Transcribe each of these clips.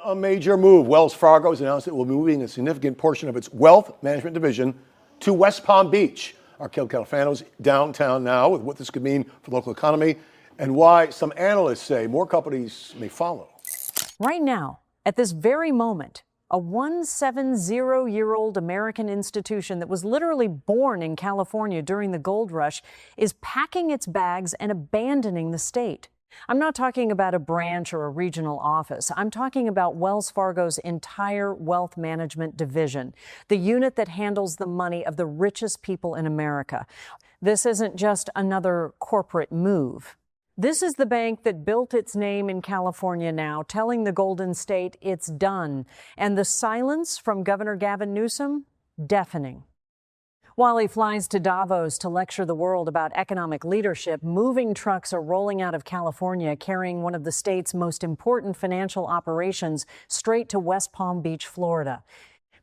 a major move. Wells Fargo has announced it will be moving a significant portion of its wealth management division to West Palm Beach. Our Kel Califano's downtown now with what this could mean for the local economy and why some analysts say more companies may follow. Right now, at this very moment, a 170-year-old American institution that was literally born in California during the gold rush is packing its bags and abandoning the state. I'm not talking about a branch or a regional office. I'm talking about Wells Fargo's entire wealth management division, the unit that handles the money of the richest people in America. This isn't just another corporate move. This is the bank that built its name in California now, telling the Golden State it's done. And the silence from Governor Gavin Newsom, deafening. While he flies to Davos to lecture the world about economic leadership, moving trucks are rolling out of California carrying one of the state's most important financial operations straight to West Palm Beach, Florida.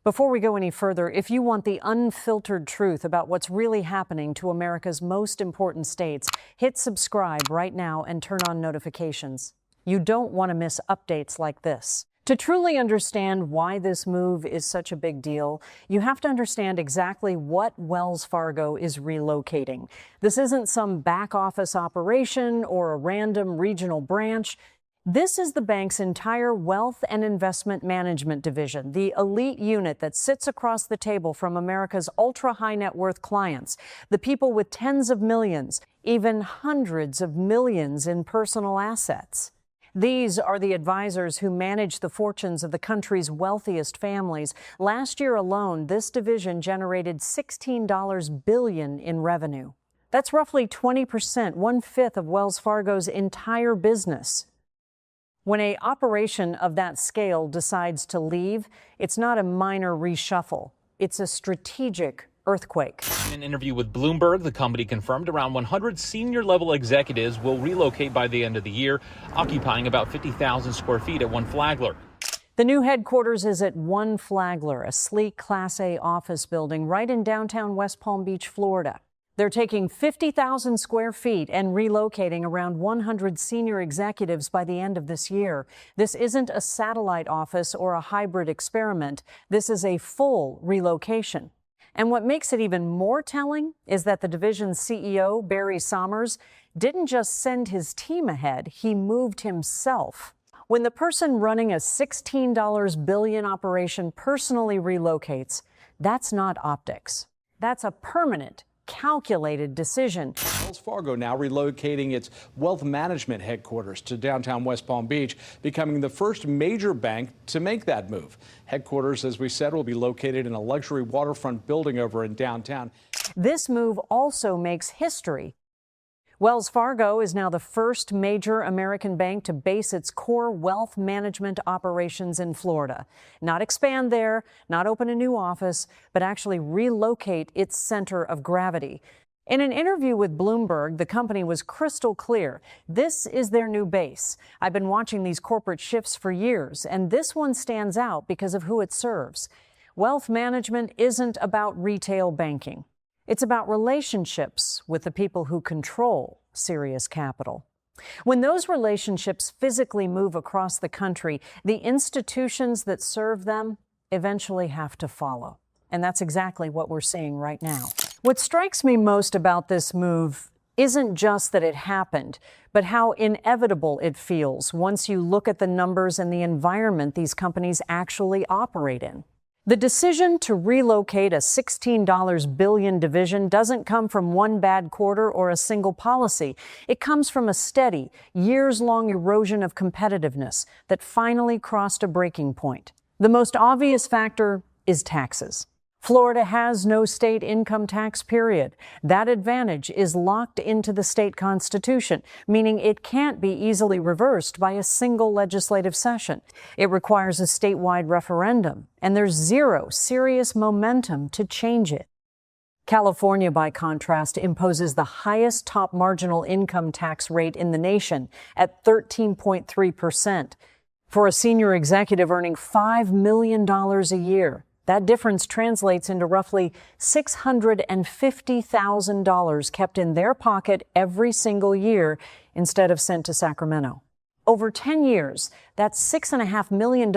Before we go any further, if you want the unfiltered truth about what's really happening to America's most important states, hit subscribe right now and turn on notifications. You don't want to miss updates like this. To truly understand why this move is such a big deal, you have to understand exactly what Wells Fargo is relocating. This isn't some back office operation or a random regional branch. This is the bank's entire wealth and investment management division, the elite unit that sits across the table from America's ultra-high net worth clients, the people with tens of millions, even hundreds of millions in personal assets. These are the advisors who manage the fortunes of the country's wealthiest families. Last year alone, this division generated $16 billion in revenue. That's roughly 20%, 1/5 of Wells Fargo's entire business. When an operation of that scale decides to leave, it's not a minor reshuffle. It's a strategic earthquake. In an interview with Bloomberg, the company confirmed around 100 senior-level executives will relocate by the end of the year, occupying about 50,000 square feet at One Flagler. The new headquarters is at One Flagler, a sleek Class A office building right in downtown West Palm Beach, Florida. They're taking 50,000 square feet and relocating around 100 senior executives by the end of this year. This isn't a satellite office or a hybrid experiment. This is a full relocation. And what makes it even more telling is that the division's CEO, Barry Sommers, didn't just send his team ahead, he moved himself. When the person running a $16 billion operation personally relocates, that's not optics. That's a permanent, calculated decision. Wells Fargo now relocating its wealth management headquarters to downtown West Palm Beach, becoming the first major bank to make that move. Headquarters, as we said, will be located in a luxury waterfront building over in downtown. This move also makes history. Wells Fargo is now the first major American bank to base its core wealth management operations in Florida. Not expand there, not open a new office, but actually relocate its center of gravity. In an interview with Bloomberg, the company was crystal clear. This is their new base. I've been watching these corporate shifts for years, and this one stands out because of who it serves. Wealth management isn't about retail banking. It's about relationships with the people who control serious capital. When those relationships physically move across the country, the institutions that serve them eventually have to follow. And that's exactly what we're seeing right now. What strikes me most about this move isn't just that it happened, but how inevitable it feels once you look at the numbers and the environment these companies actually operate in. The decision to relocate a $16 billion division doesn't come from one bad quarter or a single policy. It comes from a steady, years-long erosion of competitiveness that finally crossed a breaking point. The most obvious factor is taxes. Florida has no state income tax, period. That advantage is locked into the state constitution, meaning it can't be easily reversed by a single legislative session. It requires a statewide referendum, and there's zero serious momentum to change it. California, by contrast, imposes the highest top marginal income tax rate in the nation at 13.3%. For a senior executive earning $5 million a year, that difference translates into roughly $650,000 kept in their pocket every single year instead of sent to Sacramento. Over 10 years, that's $6.5 million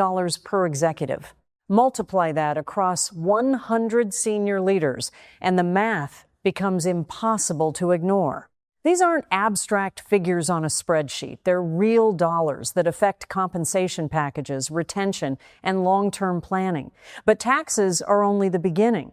per executive. Multiply that across 100 senior leaders, and the math becomes impossible to ignore. These aren't abstract figures on a spreadsheet. They're real dollars that affect compensation packages, retention, and long-term planning. But taxes are only the beginning.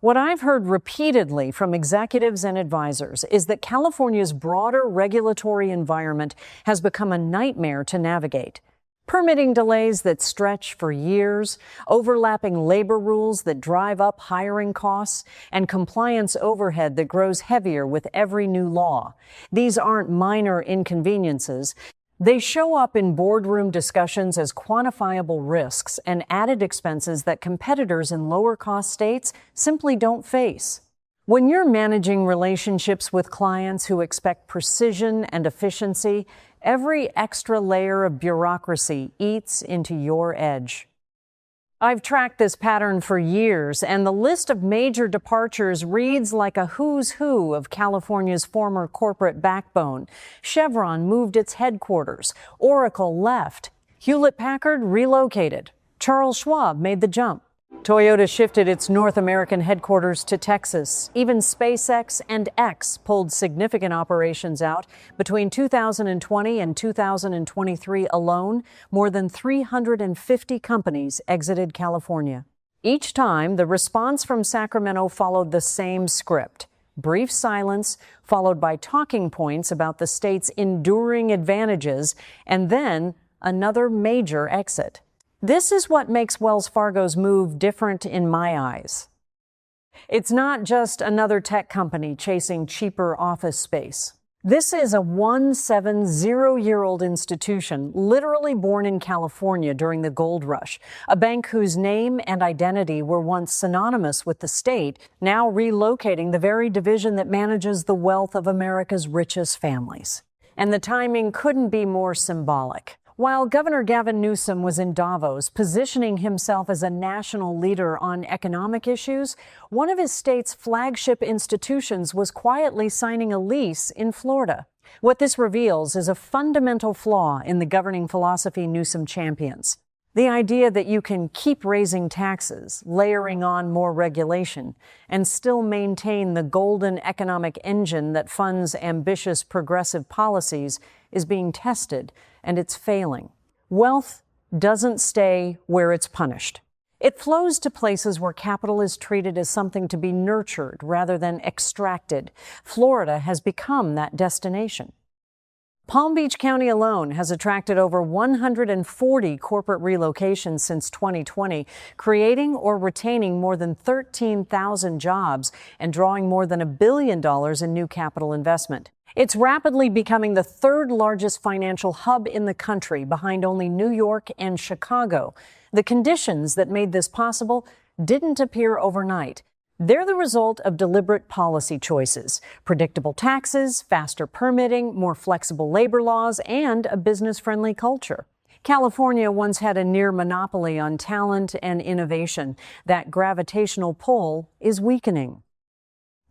What I've heard repeatedly from executives and advisors is that California's broader regulatory environment has become a nightmare to navigate. Permitting delays that stretch for years, overlapping labor rules that drive up hiring costs, and compliance overhead that grows heavier with every new law. These aren't minor inconveniences. They show up in boardroom discussions as quantifiable risks and added expenses that competitors in lower-cost states simply don't face. When you're managing relationships with clients who expect precision and efficiency, every extra layer of bureaucracy eats into your edge. I've tracked this pattern for years, and the list of major departures reads like a who's who of California's former corporate backbone. Chevron moved its headquarters. Oracle left. Hewlett-Packard relocated. Charles Schwab made the jump. Toyota shifted its North American headquarters to Texas. Even SpaceX and X pulled significant operations out. Between 2020 and 2023 alone, more than 350 companies exited California. Each time, the response from Sacramento followed the same script. Brief silence, followed by talking points about the state's enduring advantages, and then another major exit. This is what makes Wells Fargo's move different in my eyes. It's not just another tech company chasing cheaper office space. This is a 170-year-old institution, literally born in California during the gold rush, a bank whose name and identity were once synonymous with the state, now relocating the very division that manages the wealth of America's richest families. And the timing couldn't be more symbolic. While Governor Gavin Newsom was in Davos, positioning himself as a national leader on economic issues, one of his state's flagship institutions was quietly signing a lease in Florida. What this reveals is a fundamental flaw in the governing philosophy Newsom champions. The idea that you can keep raising taxes, layering on more regulation, and still maintain the golden economic engine that funds ambitious progressive policies is being tested, and it's failing. Wealth doesn't stay where it's punished. It flows to places where capital is treated as something to be nurtured rather than extracted. Florida has become that destination. Palm Beach County alone has attracted over 140 corporate relocations since 2020, creating or retaining more than 13,000 jobs and drawing more than $1 billion in new capital investment. It's rapidly becoming the third largest financial hub in the country, behind only New York and Chicago. The conditions that made this possible didn't appear overnight. They're the result of deliberate policy choices: predictable taxes, faster permitting, more flexible labor laws, and a business-friendly culture. California once had a near monopoly on talent and innovation. That gravitational pull is weakening.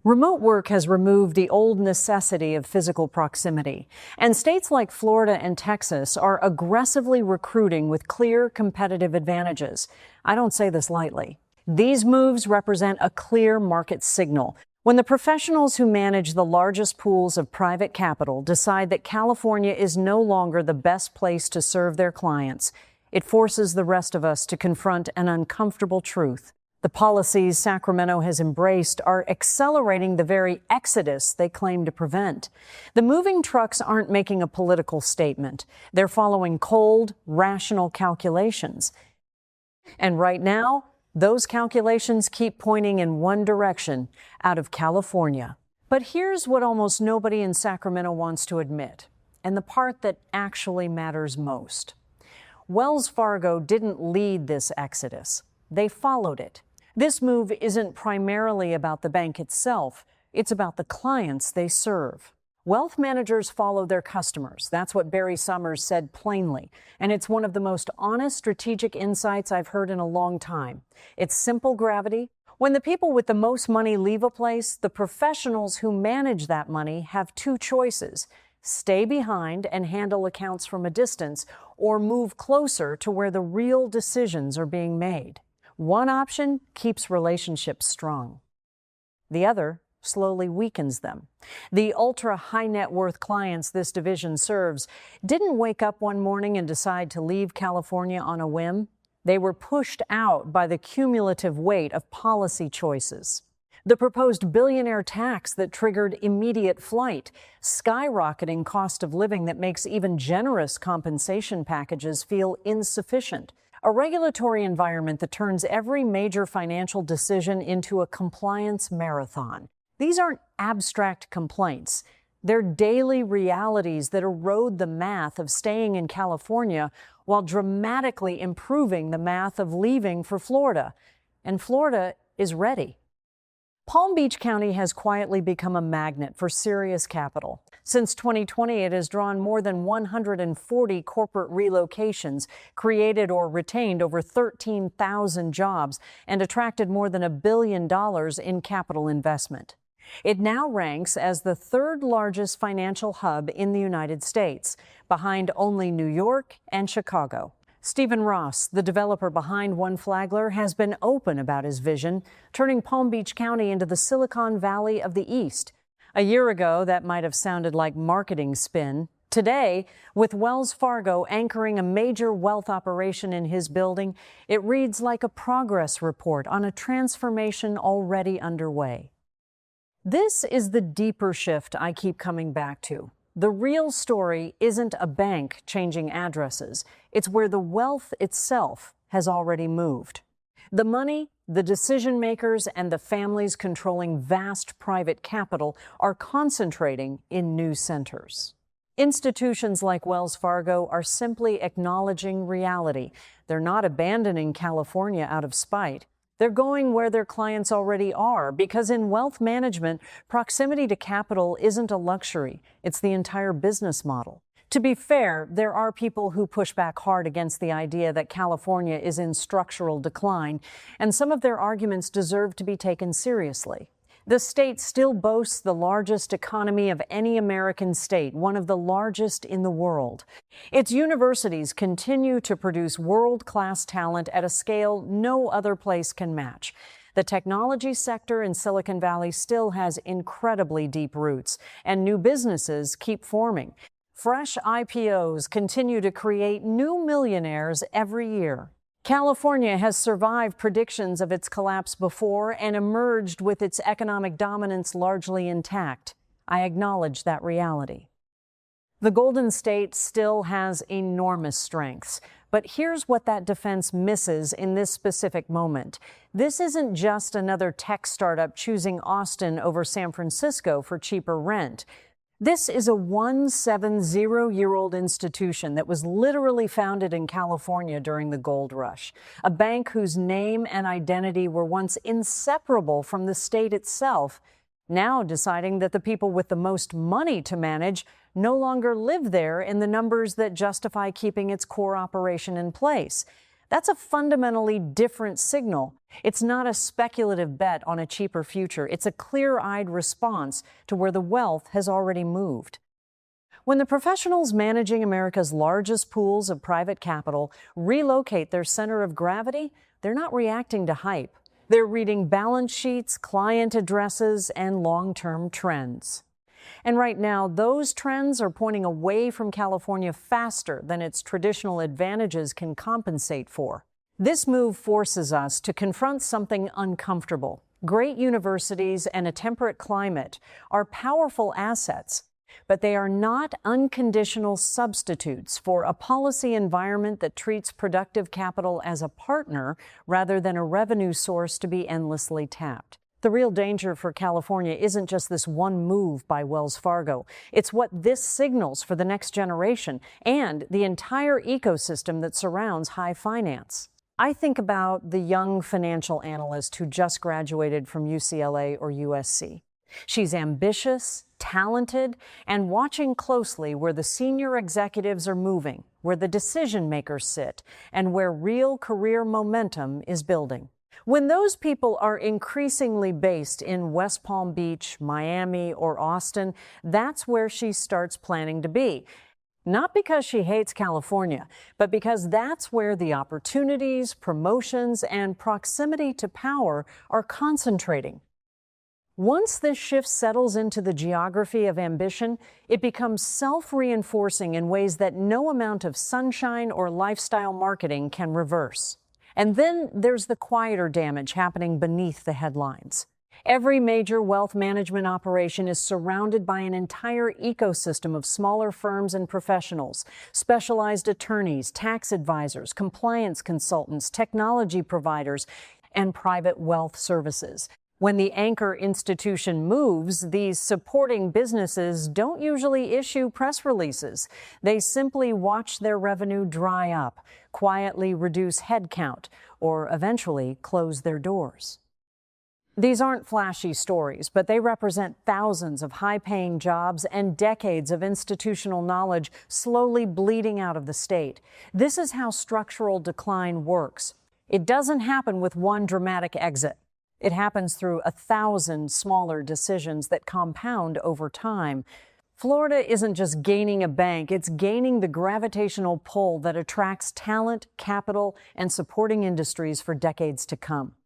Remote work has removed the old necessity of physical proximity, and states like Florida and Texas are aggressively recruiting with clear competitive advantages. I don't say this lightly. These moves represent a clear market signal. When the professionals who manage the largest pools of private capital decide that California is no longer the best place to serve their clients, it forces the rest of us to confront an uncomfortable truth. The policies Sacramento has embraced are accelerating the very exodus they claim to prevent. The moving trucks aren't making a political statement. They're following cold, rational calculations. And right now, those calculations keep pointing in one direction: out of California. But here's what almost nobody in Sacramento wants to admit, and the part that actually matters most. Wells Fargo didn't lead this exodus. They followed it. This move isn't primarily about the bank itself. It's about the clients they serve. Wealth managers follow their customers. That's what Barry Summers said plainly. And it's one of the most honest strategic insights I've heard in a long time. It's simple gravity. When the people with the most money leave a place, the professionals who manage that money have two choices: stay behind and handle accounts from a distance, or move closer to where the real decisions are being made. One option keeps relationships strong. The other slowly weakens them. The ultra-high net worth clients this division serves didn't wake up one morning and decide to leave California on a whim. They were pushed out by the cumulative weight of policy choices. The proposed billionaire tax that triggered immediate flight, skyrocketing cost of living that makes even generous compensation packages feel insufficient, a regulatory environment that turns every major financial decision into a compliance marathon. These aren't abstract complaints. They're daily realities that erode the math of staying in California while dramatically improving the math of leaving for Florida. And Florida is ready. Palm Beach County has quietly become a magnet for serious capital. Since 2020, it has drawn more than 140 corporate relocations, created or retained over 13,000 jobs, and attracted more than $1 billion in capital investment. It now ranks as the third largest financial hub in the United States, behind only New York and Chicago. Stephen Ross, the developer behind One Flagler, has been open about his vision, turning Palm Beach County into the Silicon Valley of the East. A year ago, that might have sounded like marketing spin. Today, with Wells Fargo anchoring a major wealth operation in his building, it reads like a progress report on a transformation already underway. This is the deeper shift I keep coming back to. The real story isn't a bank changing addresses. It's where the wealth itself has already moved. The money, the decision makers, and the families controlling vast private capital are concentrating in new centers. Institutions like Wells Fargo are simply acknowledging reality. They're not abandoning California out of spite. They're going where their clients already are, because in wealth management, proximity to capital isn't a luxury. It's the entire business model. To be fair, there are people who push back hard against the idea that California is in structural decline, and some of their arguments deserve to be taken seriously. The state still boasts the largest economy of any American state, one of the largest in the world. Its universities continue to produce world-class talent at a scale no other place can match. The technology sector in Silicon Valley still has incredibly deep roots, and new businesses keep forming. Fresh IPOs continue to create new millionaires every year. California has survived predictions of its collapse before and emerged with its economic dominance largely intact. I acknowledge that reality. The Golden State still has enormous strengths, but here's what that defense misses in this specific moment. This isn't just another tech startup choosing Austin over San Francisco for cheaper rent. This is a 170-year-old institution that was literally founded in California during the gold rush, a bank whose name and identity were once inseparable from the state itself, now deciding that the people with the most money to manage no longer live there in the numbers that justify keeping its core operation in place. That's a fundamentally different signal. It's not a speculative bet on a cheaper future. It's a clear-eyed response to where the wealth has already moved. When the professionals managing America's largest pools of private capital relocate their center of gravity, they're not reacting to hype. They're reading balance sheets, client addresses, and long-term trends. And right now, those trends are pointing away from California faster than its traditional advantages can compensate for. This move forces us to confront something uncomfortable. Great universities and a temperate climate are powerful assets, but they are not unconditional substitutes for a policy environment that treats productive capital as a partner rather than a revenue source to be endlessly tapped. The real danger for California isn't just this one move by Wells Fargo. It's what this signals for the next generation and the entire ecosystem that surrounds high finance. I think about the young financial analyst who just graduated from UCLA or USC. She's ambitious, talented, and watching closely where the senior executives are moving, where the decision makers sit, and where real career momentum is building. When those people are increasingly based in West Palm Beach, Miami, or Austin, that's where she starts planning to be. Not because she hates California, but because that's where the opportunities, promotions, and proximity to power are concentrating. Once this shift settles into the geography of ambition, it becomes self-reinforcing in ways that no amount of sunshine or lifestyle marketing can reverse. And then there's the quieter damage happening beneath the headlines. Every major wealth management operation is surrounded by an entire ecosystem of smaller firms and professionals, specialized attorneys, tax advisors, compliance consultants, technology providers, and private wealth services. When the anchor institution moves, these supporting businesses don't usually issue press releases. They simply watch their revenue dry up, quietly reduce headcount, or eventually close their doors. These aren't flashy stories, but they represent thousands of high-paying jobs and decades of institutional knowledge slowly bleeding out of the state. This is how structural decline works. It doesn't happen with one dramatic exit. It happens through 1,000 smaller decisions that compound over time. Florida isn't just gaining a bank, it's gaining the gravitational pull that attracts talent, capital, and supporting industries for decades to come.